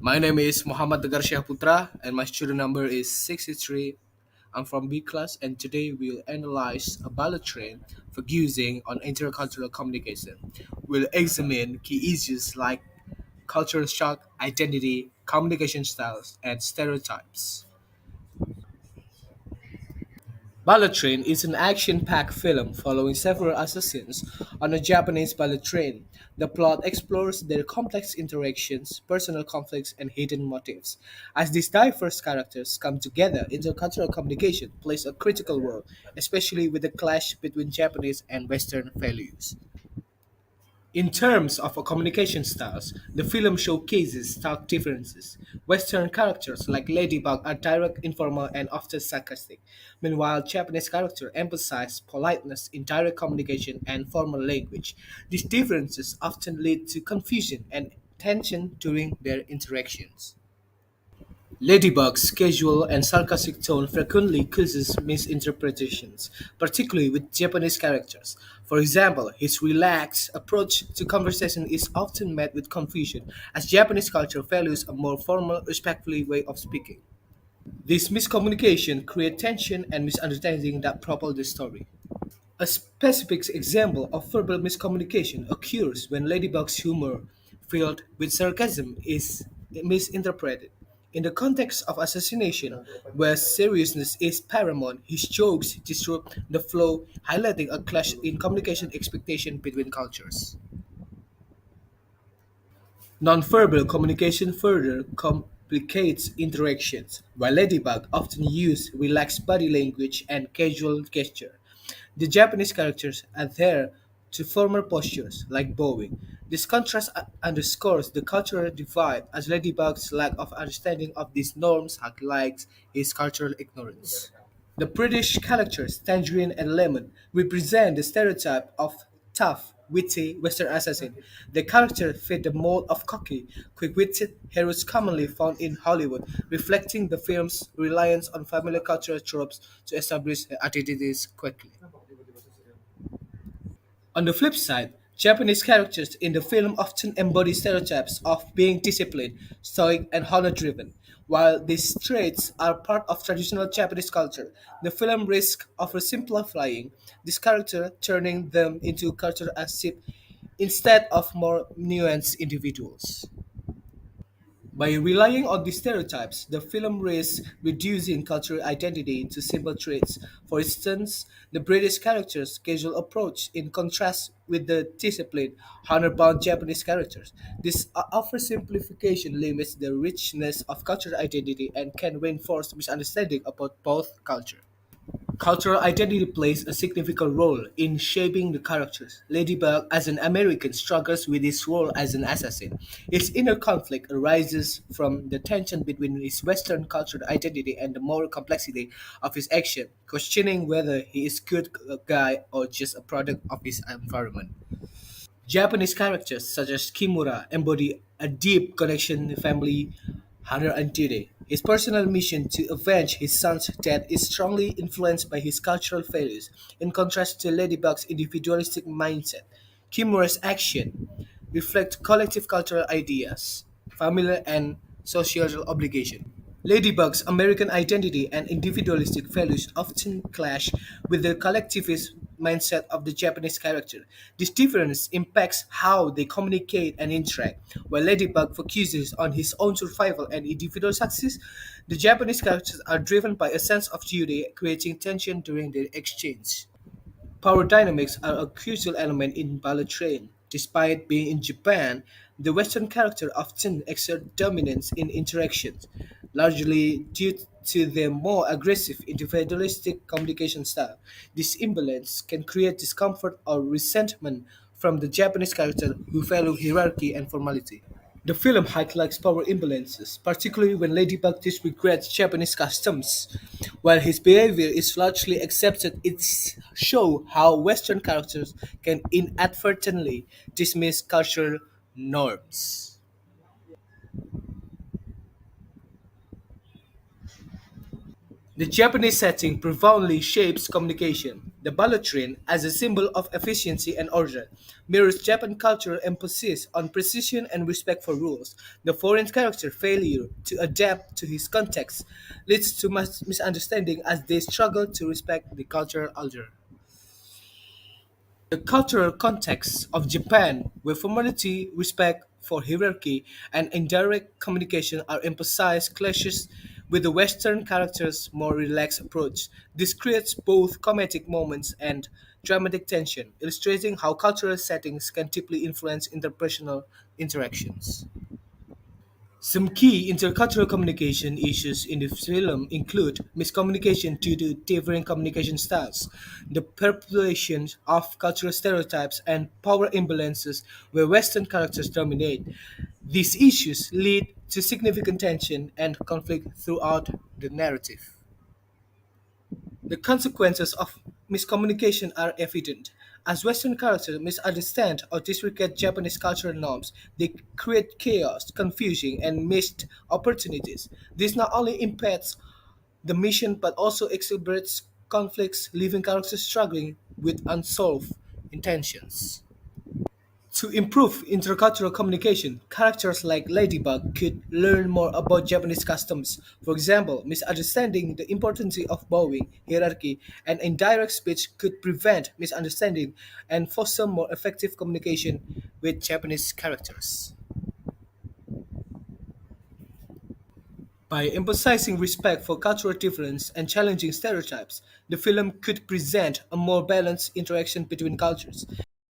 My name is Muhammad Tegar Putra, and my student number is 63. I'm from B class, and today we'll analyze a ballot train for using on intercultural communication. We'll examine key issues like cultural shock, identity, communication styles, and stereotypes. Bullet Train is an action-packed film following several assassins on a Japanese bullet train. The plot explores their complex interactions, personal conflicts, and hidden motives. As these diverse characters come together, intercultural communication plays a critical role, especially with the clash between Japanese and Western values. In terms of communication styles, the film showcases stark differences. Western characters like Ladybug are direct, informal, and often sarcastic. Meanwhile, Japanese characters emphasize politeness, indirect communication, and formal language. These differences often lead to confusion and tension during their interactions. Ladybug's casual and sarcastic tone frequently causes misinterpretations, particularly with Japanese characters. For example, his relaxed approach to conversation is often met with confusion, as Japanese culture values a more formal, respectful way of speaking. This miscommunication creates tension and misunderstanding that propel the story. A specific example of verbal miscommunication occurs when Ladybug's humor, filled with sarcasm, is misinterpreted. In the context of assassination, where seriousness is paramount, his jokes disrupt the flow, highlighting a clash in communication expectation between cultures. Nonverbal communication further complicates interactions, while Ladybug often uses relaxed body language and casual gesture. The Japanese characters adhere to formal postures, like bowing. This contrast underscores the cultural divide, as Ladybug's lack of understanding of these norms highlights his cultural ignorance. The British characters, Tangerine and Lemon, represent the stereotype of tough, witty Western assassin. The characters fit the mold of cocky, quick-witted heroes commonly found in Hollywood, reflecting the film's reliance on familiar cultural tropes to establish their identities quickly. On the flip side, Japanese characters in the film often embody stereotypes of being disciplined, stoic, and honor driven. While these traits are part of traditional Japanese culture, the film risks oversimplifying this character, turning them into cultural asset instead of more nuanced individuals. By relying on these stereotypes, the film risks reducing cultural identity to simple traits. For instance, the British character's casual approach in contrast with the disciplined, honor-bound Japanese characters. This oversimplification limits the richness of cultural identity and can reinforce misunderstanding about both cultures. Cultural identity plays a significant role in shaping the characters. Ladybug, as an American, struggles with his role as an assassin. His inner conflict arises from the tension between his Western cultural identity and the moral complexity of his action, questioning whether he is good guy or just a product of his environment. Japanese characters such as Kimura embody a deep connection to family Hunter and Judy. His personal mission to avenge his son's death is strongly influenced by his cultural values, in contrast to Ladybug's individualistic mindset. Kimura's action reflect collective cultural ideas, familial and social obligation. Ladybug's American identity and individualistic values often clash with the collectivist mindset of the Japanese character. This difference impacts how they communicate and interact. While Ladybug focuses on his own survival and individual success, the Japanese characters are driven by a sense of duty, creating tension during their exchange. Power dynamics are a crucial element in ballet train. Despite being in Japan, the Western character often exert dominance in interactions, largely due to their more aggressive individualistic communication style. This imbalance can create discomfort or resentment from the Japanese character who value hierarchy and formality. The film highlights power imbalances, particularly when Ladybug disregards Japanese customs. While his behavior is largely accepted, it shows how Western characters can inadvertently dismiss cultural norms. The Japanese setting profoundly shapes communication. The bullet train, as a symbol of efficiency and order, mirrors Japanese cultural emphasis on precision and respect for rules. The foreign character's failure to adapt to his context leads to misunderstanding as they struggle to respect the cultural order. The cultural context of Japan, where formality, respect for hierarchy, and indirect communication are emphasized, clashes with the Western character's more relaxed approach. This creates both comedic moments and dramatic tension, illustrating how cultural settings can deeply influence interpersonal interactions. Some key intercultural communication issues in the film include miscommunication due to differing communication styles, the perpetuation of cultural stereotypes, and power imbalances where Western characters dominate. These issues lead to significant tension and conflict throughout the narrative. The consequences of miscommunication are evident. As Western characters misunderstand or disregard Japanese cultural norms, they create chaos, confusion, and missed opportunities. This not only impacts the mission but also exacerbates conflicts, leaving characters struggling with unsolved intentions. To improve intercultural communication, characters like Ladybug could learn more about Japanese customs. For example, misunderstanding the importance of bowing, hierarchy, and indirect speech could prevent misunderstanding and foster more effective communication with Japanese characters. By emphasizing respect for cultural difference and challenging stereotypes, the film could present a more balanced interaction between cultures.